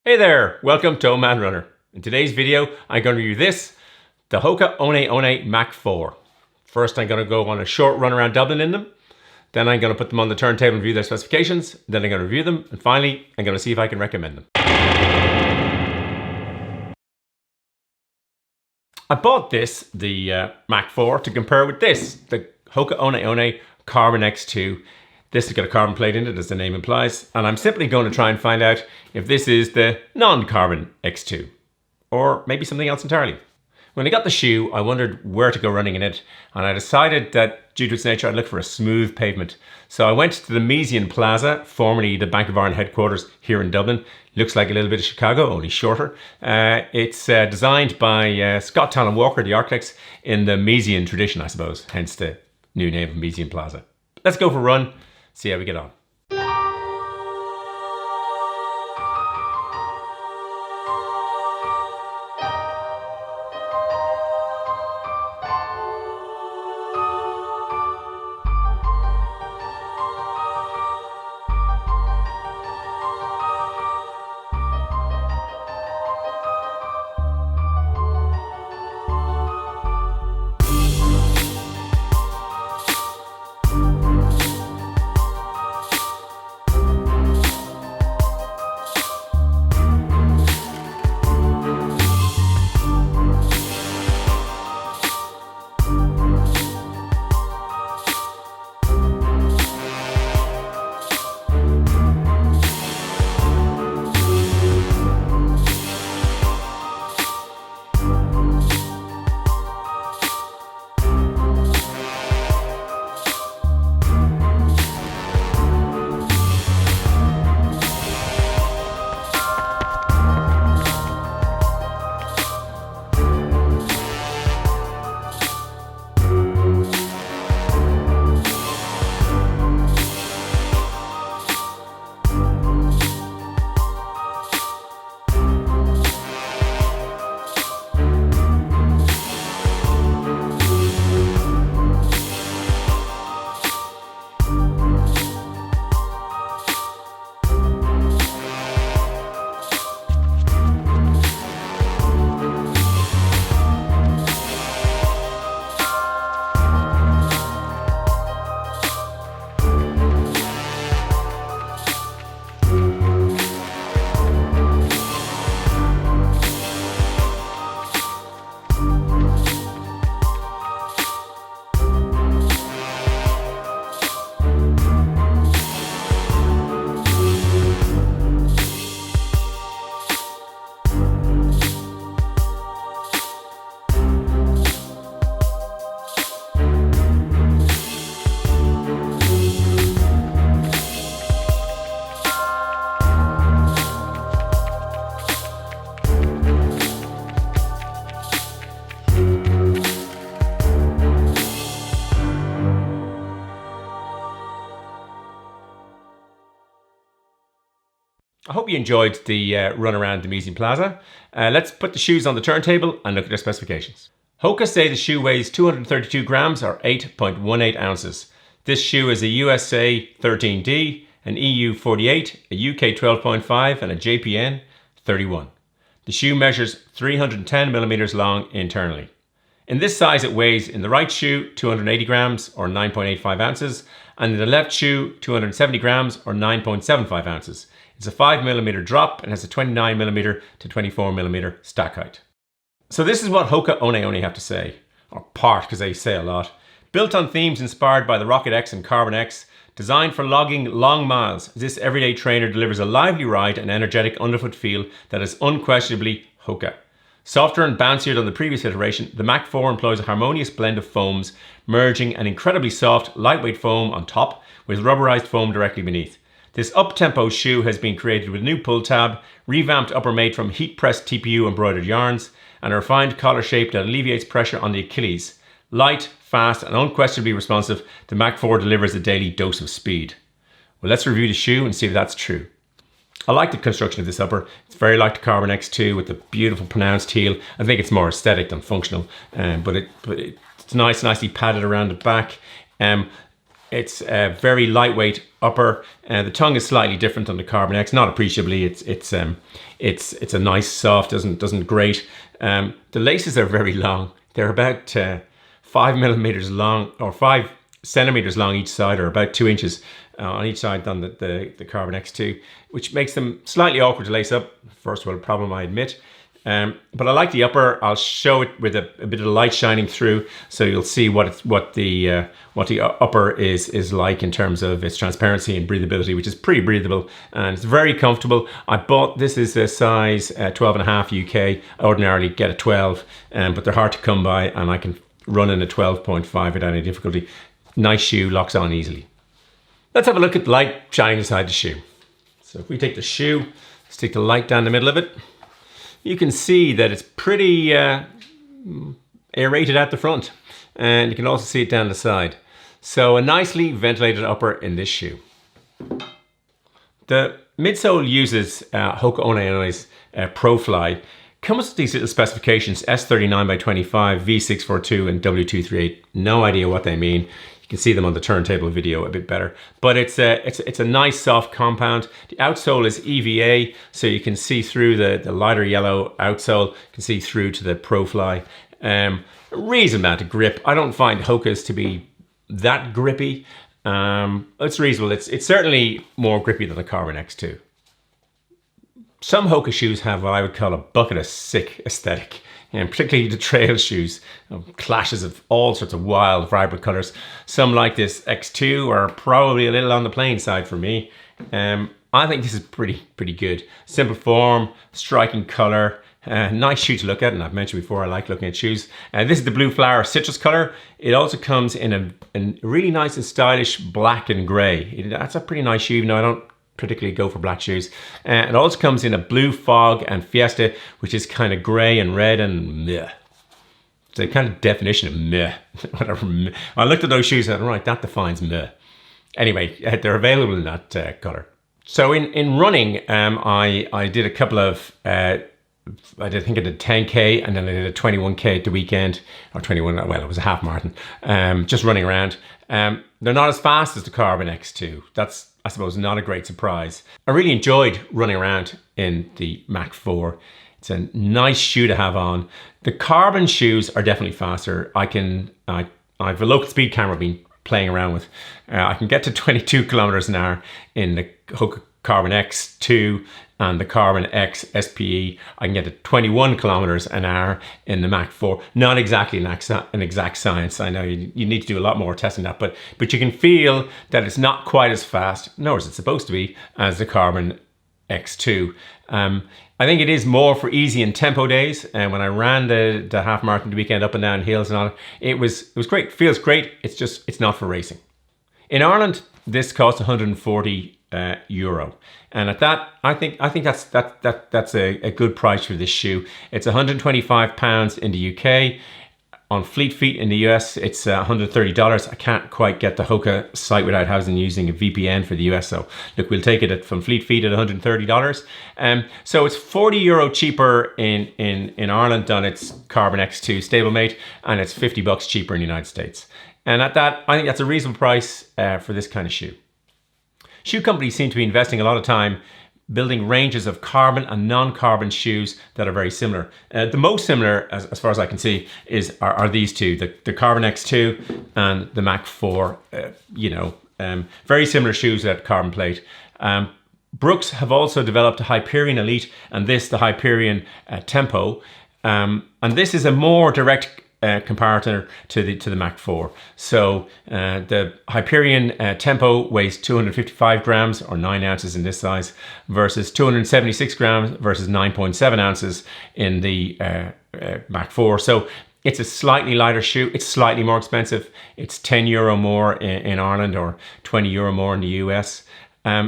Hey there, welcome to Old Man Runner. In today's video, I'm going to review the Hoka One One Mach 4. First, I'm going to go on a short run around Dublin in them. Then I'm going to put them on the turntable and review their specifications. Then I'm going to review them. And finally, I'm going to see if I can recommend them. I bought the Mach 4, to compare with the Hoka One One Carbon X2. This has got a carbon plate in it, as the name implies, and I'm simply going to try and find out if this is the non-carbon X2, or maybe something else entirely. When I got the shoe, I wondered where to go running in it, and I decided that due to its nature, I'd look for a smooth pavement. So I went to the Mesian Plaza, formerly the Bank of Ireland headquarters here in Dublin. Looks like a little bit of Chicago, only shorter. It's designed by Scott Talon Walker, the architects, in the Mesian tradition, I suppose, hence the new name of Mesian Plaza. Let's go for a run. See how we get on. I hope you enjoyed the run around the Mesian Plaza. Let's put the shoes on the turntable and look at their specifications. Hoka say the shoe weighs 232 grams or 8.18 ounces. This shoe is a USA 13D, an EU 48, a UK 12.5 and a JPN 31. The shoe measures 310 millimeters long internally. In this size it weighs in the right shoe 280 grams or 9.85 ounces and in the left shoe 270 grams or 9.75 ounces. It's a 5mm drop and has a 29mm to 24mm stack height. So this is what Hoka One One have to say, or part because they say a lot. Built on themes inspired by the Rocket X and Carbon X, designed for logging long miles, this everyday trainer delivers a lively ride and energetic underfoot feel that is unquestionably Hoka. Softer and bouncier than the previous iteration, the Mach 4 employs a harmonious blend of foams, merging an incredibly soft, lightweight foam on top with rubberized foam directly beneath. This up-tempo shoe has been created with a new pull tab, revamped upper made from heat-pressed TPU embroidered yarns, and a refined collar shape that alleviates pressure on the Achilles. Light, fast, and unquestionably responsive, the Mach 4 delivers a daily dose of speed. Well, let's review the shoe and see if that's true. I like the construction of this upper. It's very like the Carbon X2 with the beautiful pronounced heel. I think it's more aesthetic than functional, but it's nicely padded around the back. It's a very lightweight upper. The tongue is slightly different on the Carbon X, not appreciably. It's a nice soft, doesn't grate. The laces are very long. They're about 5 millimeters long, or 5 centimeters long each side, or about 2 inches on each side on the Carbon X2, which makes them slightly awkward to lace up. First world problem, I admit. But I like the upper. I'll show it with a bit of light shining through, so you'll see what the upper is like in terms of its transparency and breathability, which is pretty breathable and it's very comfortable. I bought this is a size 12.5 UK. I ordinarily get a 12, but they're hard to come by, and I can run in a 12.5 without any difficulty. Nice shoe, locks on easily. Let's have a look at the light shining inside the shoe. So if we take the shoe, stick the light down the middle of it, you can see that it's pretty aerated at the front, and you can also see it down the side. So a nicely ventilated upper in this shoe. The midsole uses Hoka One One Mach ProFly. Comes with these little specifications: S39x25, V642, and W238. No idea what they mean. You can see them on the turntable video a bit better, but it's a nice soft compound. The outsole is EVA, so you can see through the lighter yellow outsole. You can see through to the ProFly. A reasonable amount of grip. I don't find Hoka's to be that grippy. It's reasonable. It's certainly more grippy than the Carbon X2. Some Hoka shoes have what I would call a bucket of sick aesthetic, and particularly the trail shoes, clashes of all sorts of wild, vibrant colors. Some like this X2 are probably a little on the plain side for me. I think this is pretty good. Simple form, striking color, nice shoe to look at, and I've mentioned before I like looking at shoes. This is the Blue Flower citrus color. It also comes in a really nice and stylish black and gray. That's a pretty nice shoe, even though I don't particularly go for black shoes. It also comes in a Blue Fog and Fiesta, which is kind of gray and red and meh. It's a kind of definition of meh. Whatever. Meh. I looked at those shoes and right, that defines meh. Anyway, they're available in that color. So in running, I did a couple of I did 10K, and then I did a 21K at the weekend, or 21, well, it was a half marathon, just running around. They're not as fast as the Carbon X2. That's, I suppose, not a great surprise. I really enjoyed running around in the Mach 4. It's a nice shoe to have on. The Carbon shoes are definitely faster. I have a local speed camera I've been playing around with. I can get to 22 kilometers an hour in the Hoka Carbon X2 and the Carbon X-SPE. I can get to 21 kilometers an hour in the Mach 4. Not exactly an exact science. I know you need to do a lot more testing that, but you can feel that it's not quite as fast, nor is it supposed to be, as the Carbon X2. I think it is more for easy and tempo days. And when I ran the half marathon the weekend up and down hills and all, it was great. Feels great. It's not for racing. In Ireland, this costs 140 euro, and at that, I think that's a good price for this shoe. It's 125 pounds in the UK. On Fleet Feet in the US, it's $130. I can't quite get the Hoka site without using a VPN for the US. So look, we'll take it from Fleet Feet at $130. So it's 40 euro cheaper in Ireland on its Carbon X2 stablemate, and it's 50 bucks cheaper in the United States. And at that, I think that's a reasonable price for this kind of shoe. Shoe companies seem to be investing a lot of time building ranges of carbon and non-carbon shoes that are very similar. The most similar, as far as I can see, are these two, the Carbon X2 and the Mach 4. Very similar shoes with that carbon plate. Brooks have also developed a Hyperion Elite, and the Hyperion Tempo. And this is a more direct comparator to the Mach 4. So the Hyperion Tempo weighs 255 grams or 9 ounces in this size versus 276 grams versus 9.7 ounces in the Mach 4. So it's a slightly lighter shoe. It's slightly more expensive. It's 10 euro more in Ireland or 20 euro more in the US.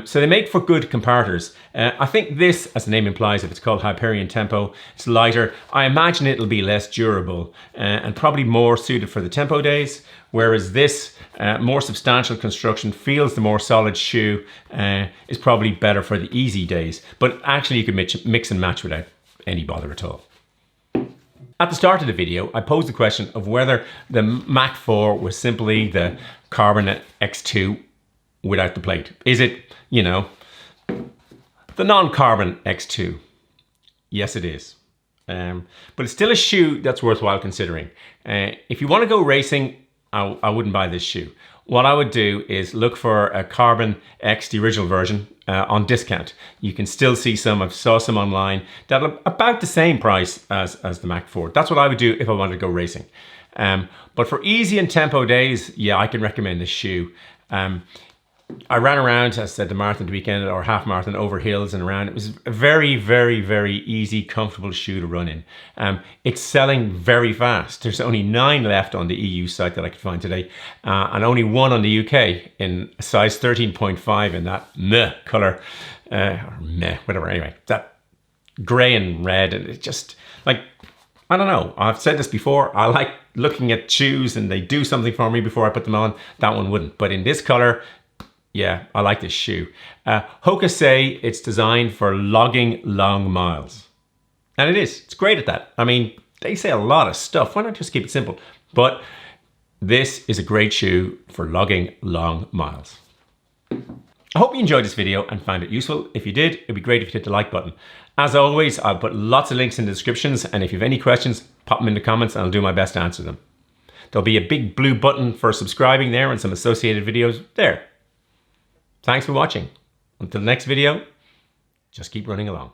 So they make for good comparators. I think this, as the name implies, if it's called Hyperion Tempo, it's lighter. I imagine it'll be less durable and probably more suited for the tempo days, whereas this more substantial construction feels the more solid shoe is probably better for the easy days. But actually you can mix and match without any bother at all. At the start of the video, I posed the question of whether the Mach 4 was simply the carbon X2 without the plate? Is it, you know, the non-carbon X2? Yes, it is. But it's still a shoe that's worthwhile considering. If you want to go racing, I wouldn't buy this shoe. What I would do is look for a Carbon X, the original version, on discount. You can still see some. I saw some online that are about the same price as the Mach 4. That's what I would do if I wanted to go racing. But for easy and tempo days, yeah, I can recommend this shoe. I ran around, as I said, the marathon the weekend, or half marathon, over hills and around. It was a very, very, very easy, comfortable shoe to run in. It's selling very fast. There's only 9 left on the EU site that I could find today, and only 1 on the UK in a size 13.5 in that meh color, or meh, whatever. Anyway, that gray and red, and it's just like, I don't know. I've said this before. I like looking at shoes and they do something for me before I put them on. That one wouldn't. But in this color, yeah, I like this shoe. Hoka say it's designed for logging long miles. And it is. It's great at that. I mean, they say a lot of stuff. Why not just keep it simple? But this is a great shoe for logging long miles. I hope you enjoyed this video and found it useful. If you did, it'd be great if you hit the like button. As always, I'll put lots of links in the descriptions, and if you have any questions, pop them in the comments and I'll do my best to answer them. There'll be a big blue button for subscribing there and some associated videos there. Thanks for watching. Until the next video, just keep running along.